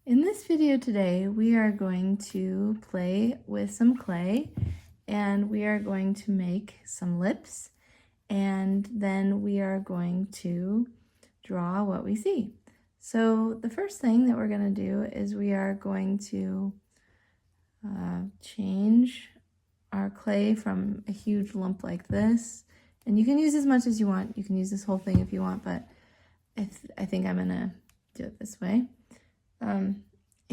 In this video today, we are going to play with some clay and we are going to make some lips, and then we are going to draw what we see. So the first thing that we're going to do is we are going to change our clay from a huge lump like this, and you can use as much as you want. You can use this whole thing if you want, but I think I'm gonna do it this way.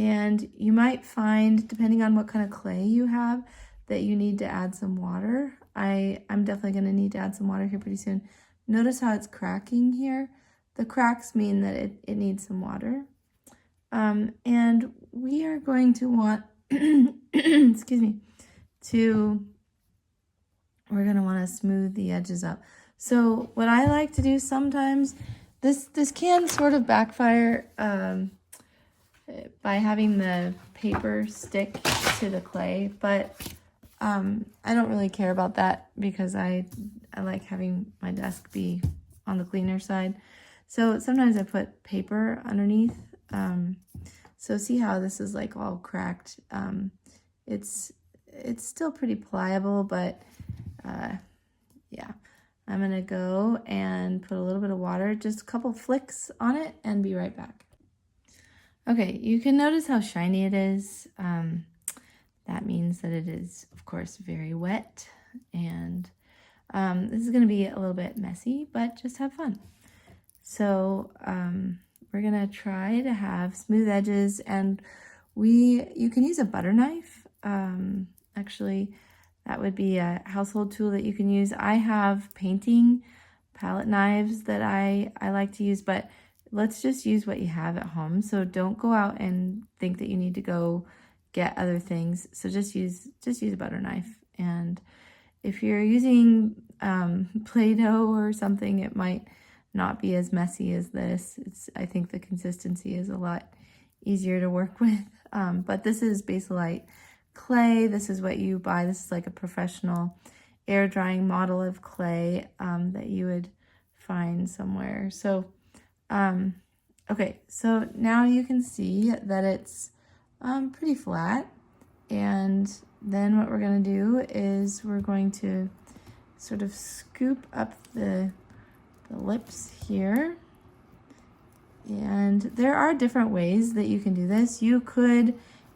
And you might find, depending on what kind of clay you have, that you need to add some water. I'm definitely going to need to add some water here pretty soon. Notice how it's cracking here. The cracks mean that it needs some water. And we are going to want, excuse me, we're going to want to smooth the edges up. So what I like to do sometimes, this can sort of backfire by having the paper stick to the clay, but I don't really care about that because I like having my desk be on the cleaner side. So sometimes I put paper underneath. So see how this is like all cracked. It's still pretty pliable, but yeah. I'm gonna go and put a little bit of water, just a couple flicks on it, and be right back. Okay, you can notice how shiny it is. That means that it is, of course, very wet, and this is going to be a little bit messy, but just have fun. So we're going to try to have smooth edges, and you can use a butter knife. Actually, that would be a household tool that you can use. I have painting palette knives that I like to use, but let's just use what you have at home. So don't go out and think that you need to go get other things. So just use a butter knife. And if you're using Play-Doh or something, it might not be as messy as this. I think the consistency is a lot easier to work with. But this is Bakelite clay. This is what you buy. This is like a professional air drying model of clay that you would find somewhere. So okay, so now you can see that it's pretty flat, and then what we're going to do is we're going to sort of scoop up the lips here, and there are different ways that you can do this. You could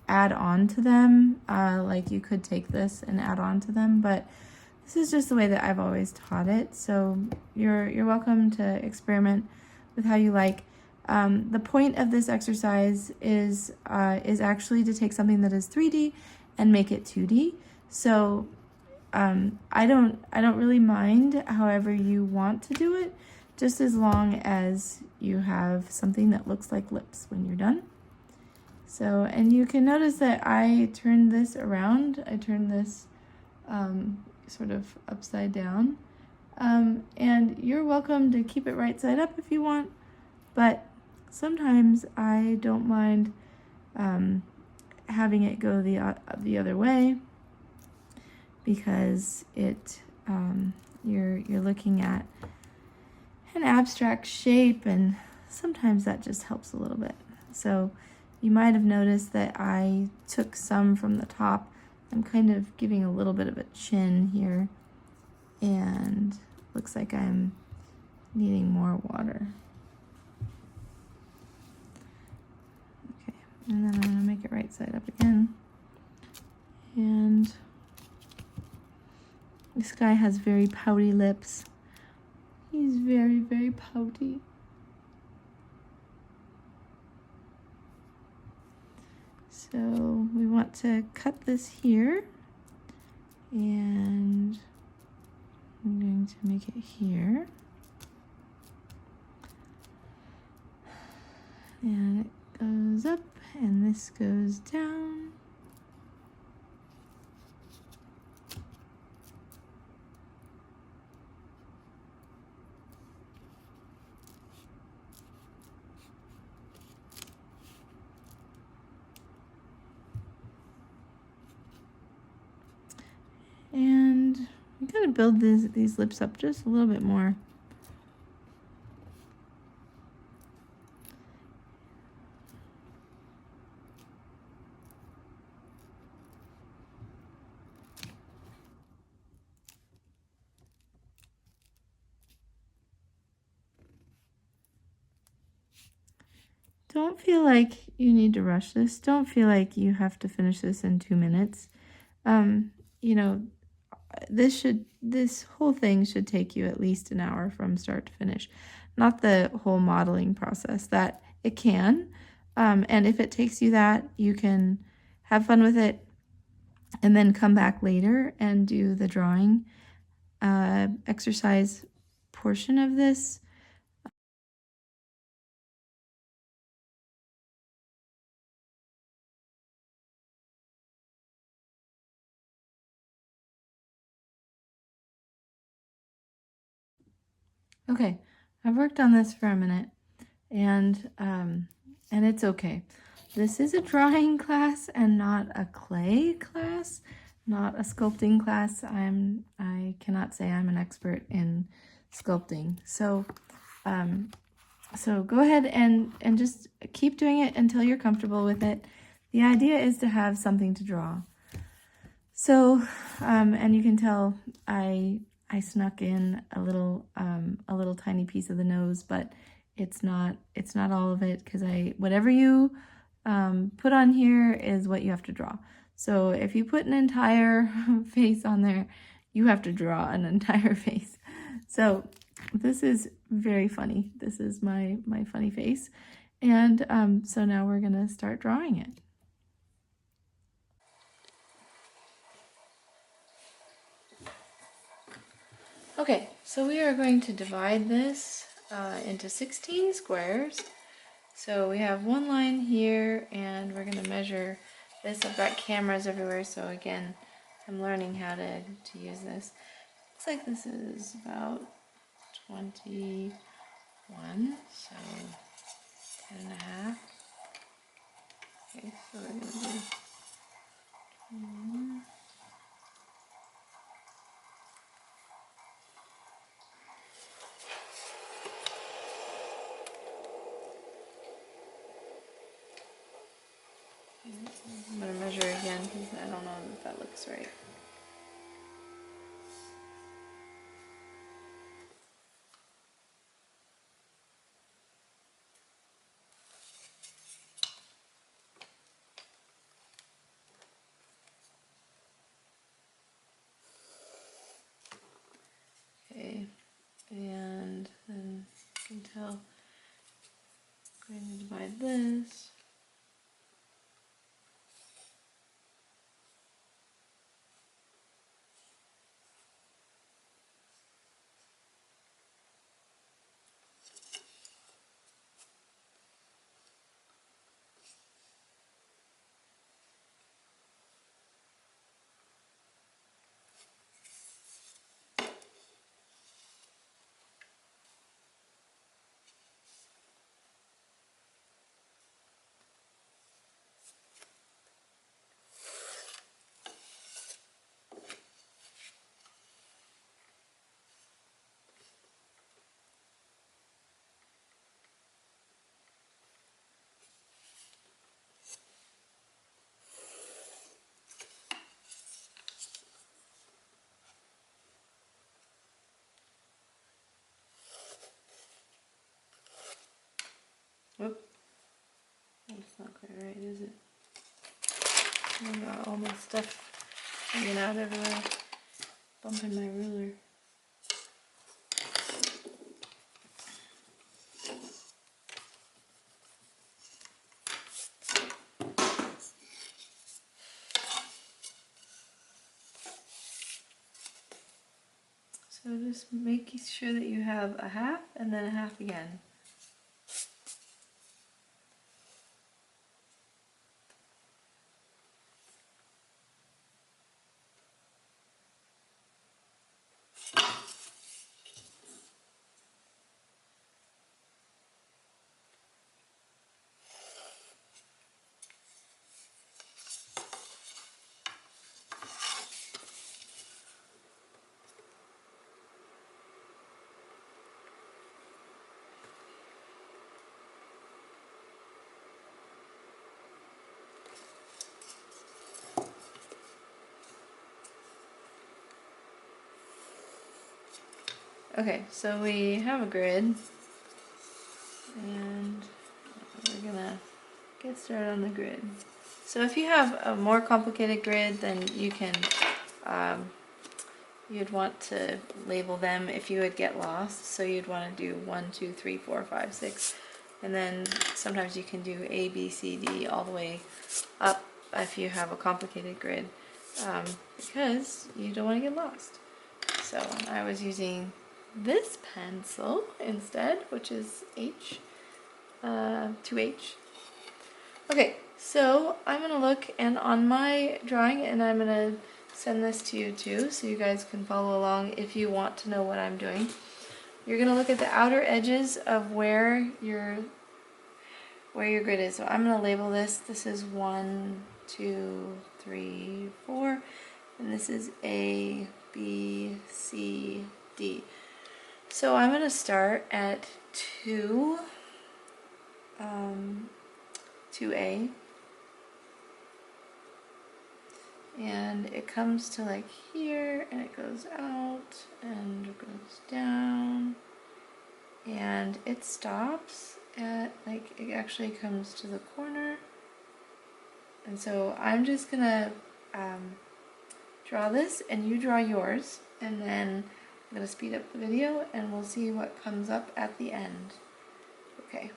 add on to them, like you could take this and add on to them, but this is just the way that I've always taught it, so you're welcome to experiment with how you like. The point of this exercise is actually to take something that is 3D and make it 2D. So I don't really mind however you want to do it, just as long as you have something that looks like lips when you're done. So, and you can notice that I turned this around. I turned this sort of upside down. And you're welcome to keep it right side up if you want, but sometimes I don't mind having it go the other way, because you're looking at an abstract shape, and sometimes that just helps a little bit. So you might have noticed that I took some from the top. I'm kind of giving a little bit of a chin here, and looks like I'm needing more water. Okay, and then I'm going to make it right side up again. And this guy has very pouty lips. He's very, very pouty. So we want to cut this here, and I'm going to make it here. And it goes up, and this goes down. And we gotta build these lips up just a little bit more. don't feel like you need to rush this. Don't feel like you have to finish this in 2 minutes. You know, this whole thing should take you at least an hour from start to finish. Not the whole modeling process, that it can. And if it takes you that, you can have fun with it and then come back later and do the drawing exercise portion of this. Okay, I've worked on this for a minute, and it's okay. This is a drawing class and not a clay class, not a sculpting class. I cannot say I'm an expert in sculpting. So so go ahead and just keep doing it until you're comfortable with it. The idea is to have something to draw. So and you can tell I snuck in a little tiny piece of the nose, but it's not all of it, because whatever you put on here is what you have to draw. So if you put an entire face on there, you have to draw an entire face. So this is very funny. This is my funny face. And so now we're gonna start drawing it. Okay, so we are going to divide this into 16 squares. So we have one line here, and we're going to measure this. I've got cameras everywhere, so again, I'm learning how to use this. Looks like this is about 21, so 10 and a half. Okay, so we're going to do 21. I'm going to measure again because I don't know if that looks right. Okay, and then you can tell I'm going to divide this. Whoop. That's not quite right, is it? I got all my stuff hanging out everywhere, bumping my ruler. So just make sure that you have a half and then a half again. Okay, so we have a grid, and we're gonna get started on the grid. So if you have a more complicated grid, then you can, you'd want to label them if you would get lost. So you'd want to do 1, 2, 3, 4, 5, 6, and then sometimes you can do A, B, C, D all the way up if you have a complicated grid, because you don't want to get lost. So I was using this pencil instead, which is H, 2H. Okay, so I'm gonna look and on my drawing, and I'm gonna send this to you too, so you guys can follow along if you want to know what I'm doing. You're gonna look at the outer edges of where your grid is. So I'm gonna label this. This is 1, 2, 3, 4, and this is A, B, C, D. So I'm gonna start at 2, 2A, and it comes to like here, and it goes out, and it goes down, and it stops at, like, it actually comes to the corner. And so I'm just gonna draw this, and you draw yours, and then I'm gonna speed up the video, and we'll see what comes up at the end. Okay.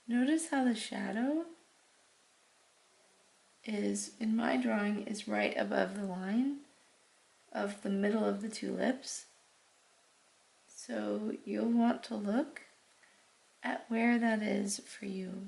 Notice how the shadow is, in my drawing, is right above the line of the middle of the two lips. So you'll want to look at where that is for you.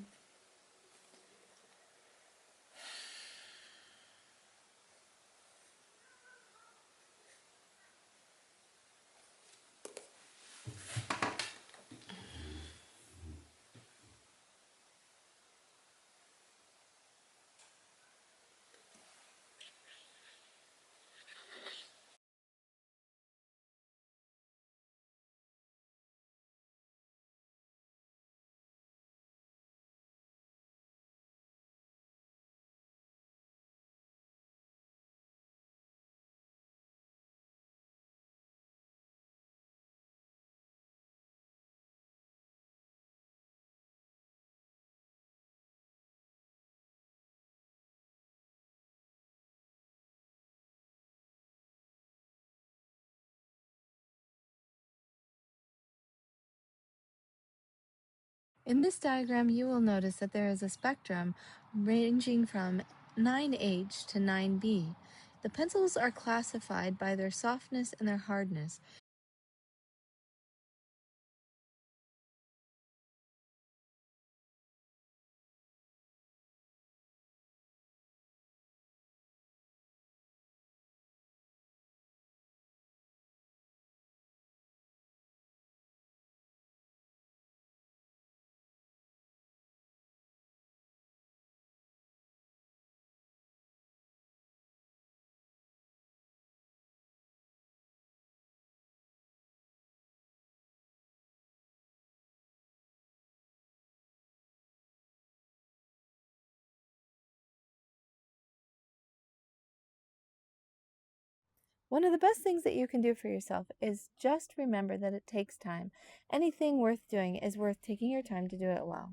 In this diagram, you will notice that there is a spectrum ranging from 9H to 9B. The pencils are classified by their softness and their hardness. One of the best things that you can do for yourself is just remember that it takes time. Anything worth doing is worth taking your time to do it well.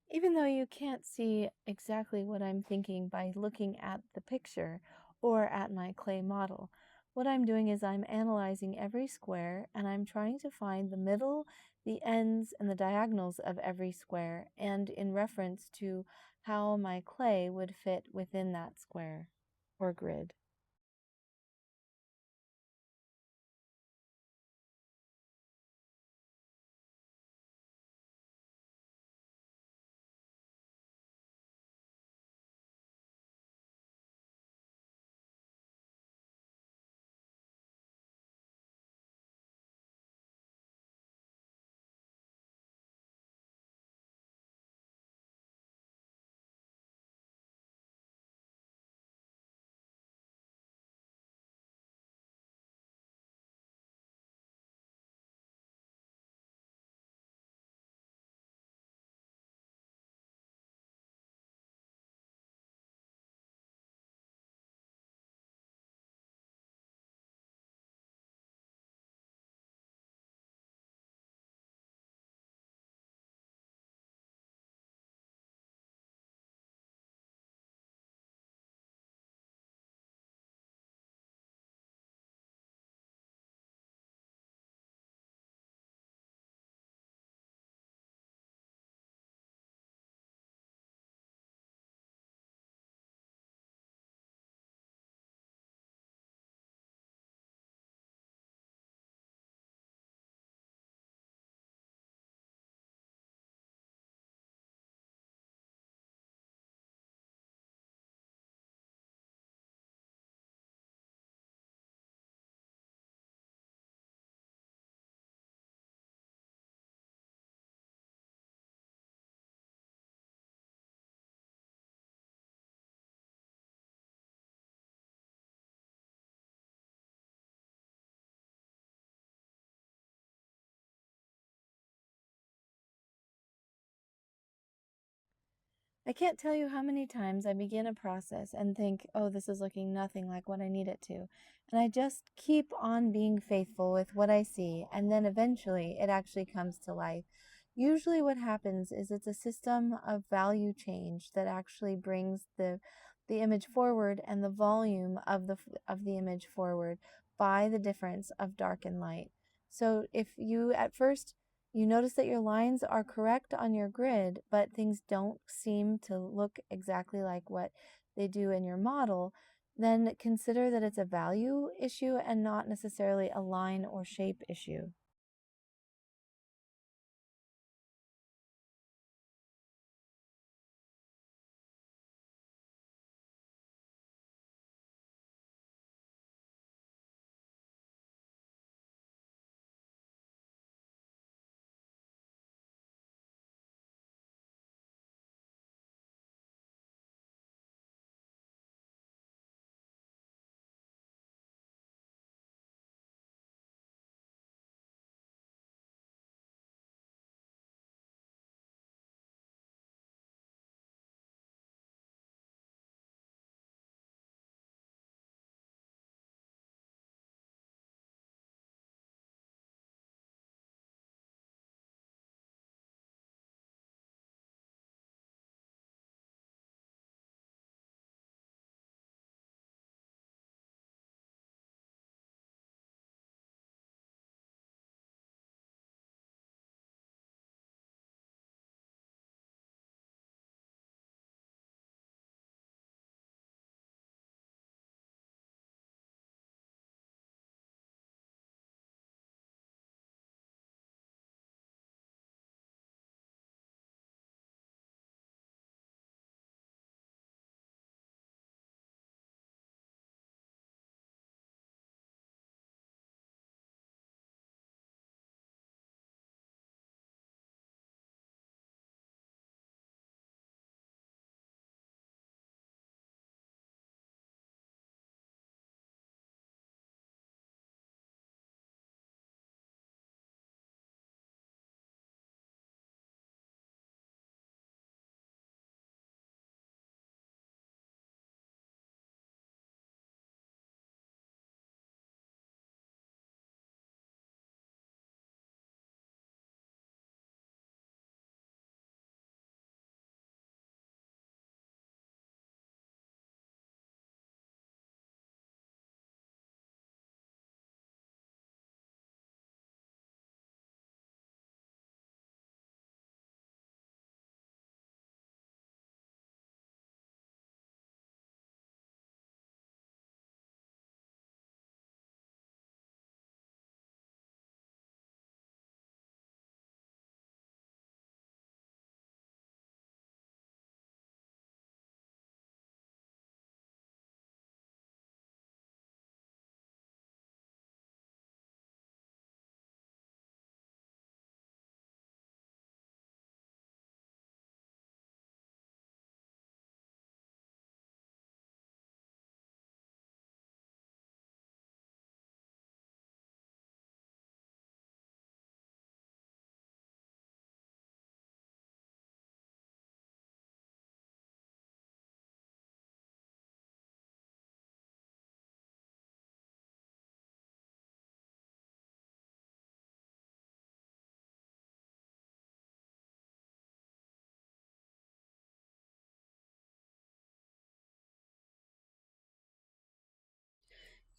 Even though you can't see exactly what I'm thinking by looking at the picture or at my clay model. What I'm doing is I'm analyzing every square and I'm trying to find the middle, the ends, and the diagonals of every square, and in reference to how my clay would fit within that square or grid. I can't tell you how many times I begin a process and think, oh, this is looking nothing like what I need it to. And I just keep on being faithful with what I see, and then eventually it actually comes to life. Usually, what happens is it's a system of value change that actually brings the image forward and the volume of the image forward by the difference of dark and light. So if you at first you notice that your lines are correct on your grid, but things don't seem to look exactly like what they do in your model, then consider that it's a value issue and not necessarily a line or shape issue.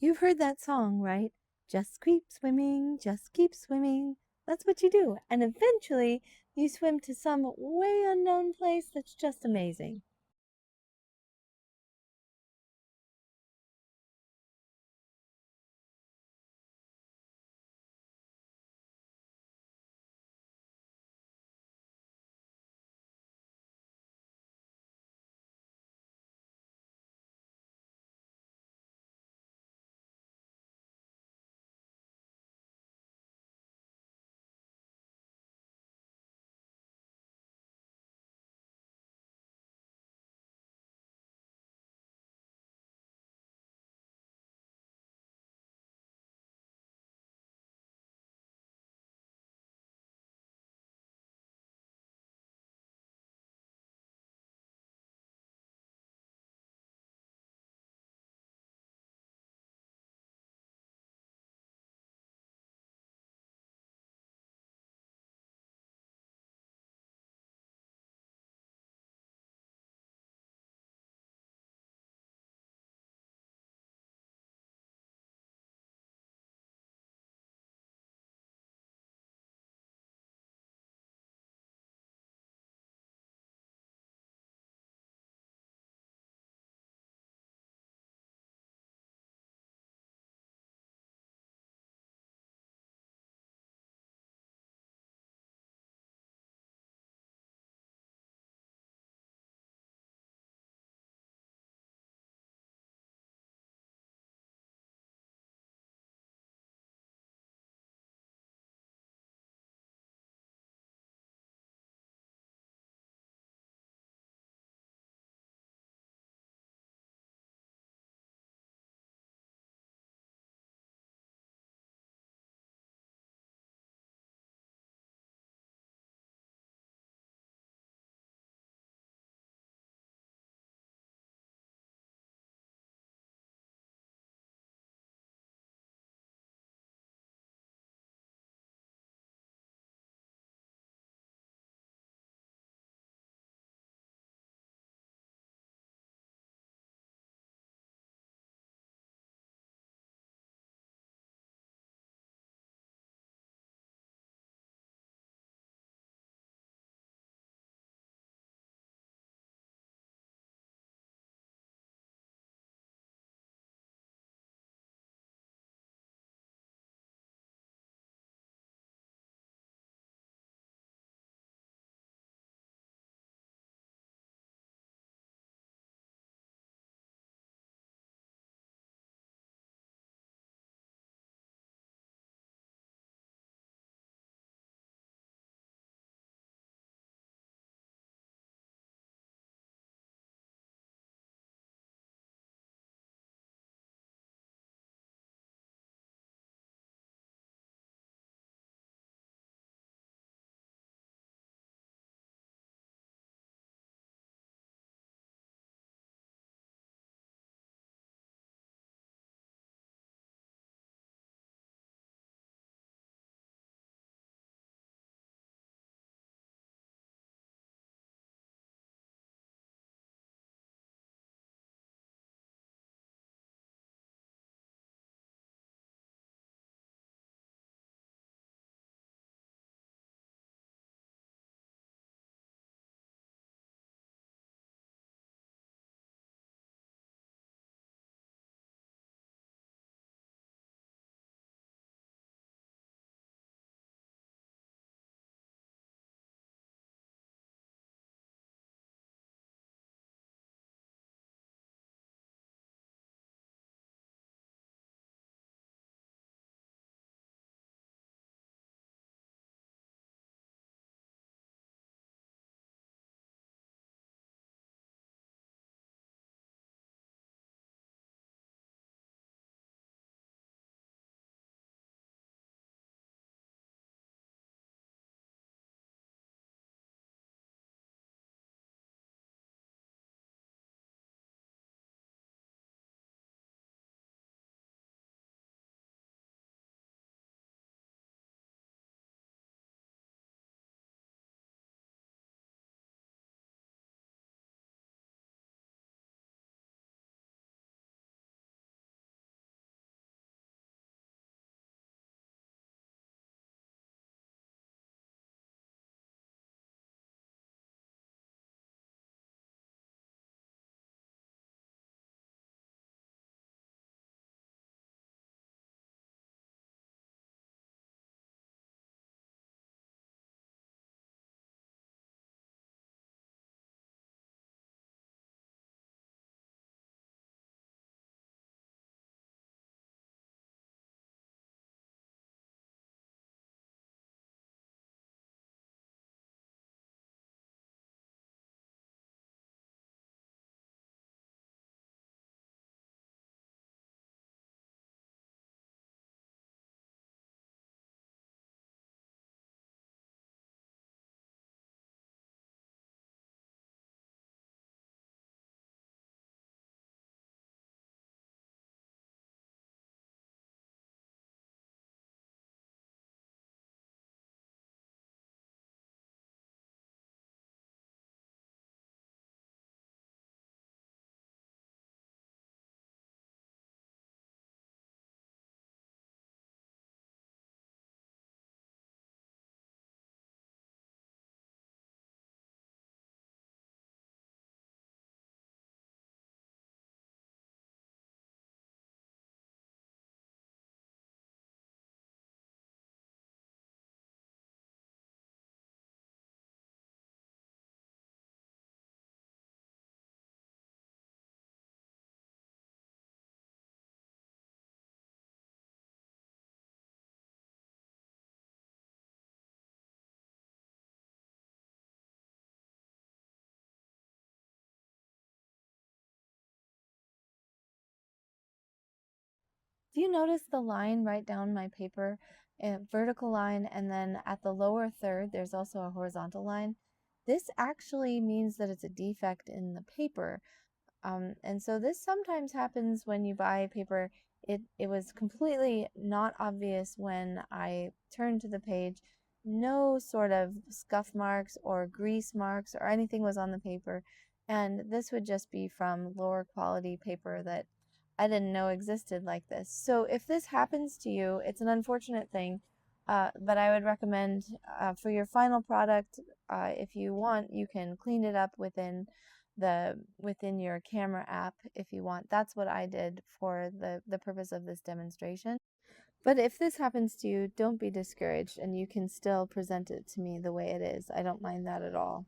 You've heard that song, right? Just keep swimming, just keep swimming. That's what you do. And eventually, you swim to some way unknown place that's just amazing. Do you notice the line right down my paper? A vertical line, and then at the lower third, there's also a horizontal line. This actually means that it's a defect in the paper. And so this sometimes happens when you buy paper. It was completely not obvious when I turned to the page. No sort of scuff marks or grease marks or anything was on the paper. And this would just be from lower quality paper that I didn't know existed like this. So if this happens to you, it's an unfortunate thing. But I would recommend for your final product, if you want, you can clean it up within your camera app if you want. That's what I did for the purpose of this demonstration. But if this happens to you, don't be discouraged, and you can still present it to me the way it is. I don't mind that at all.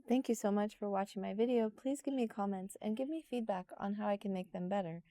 Thank you so much for watching my video. Please give me comments and give me feedback on how I can make them better.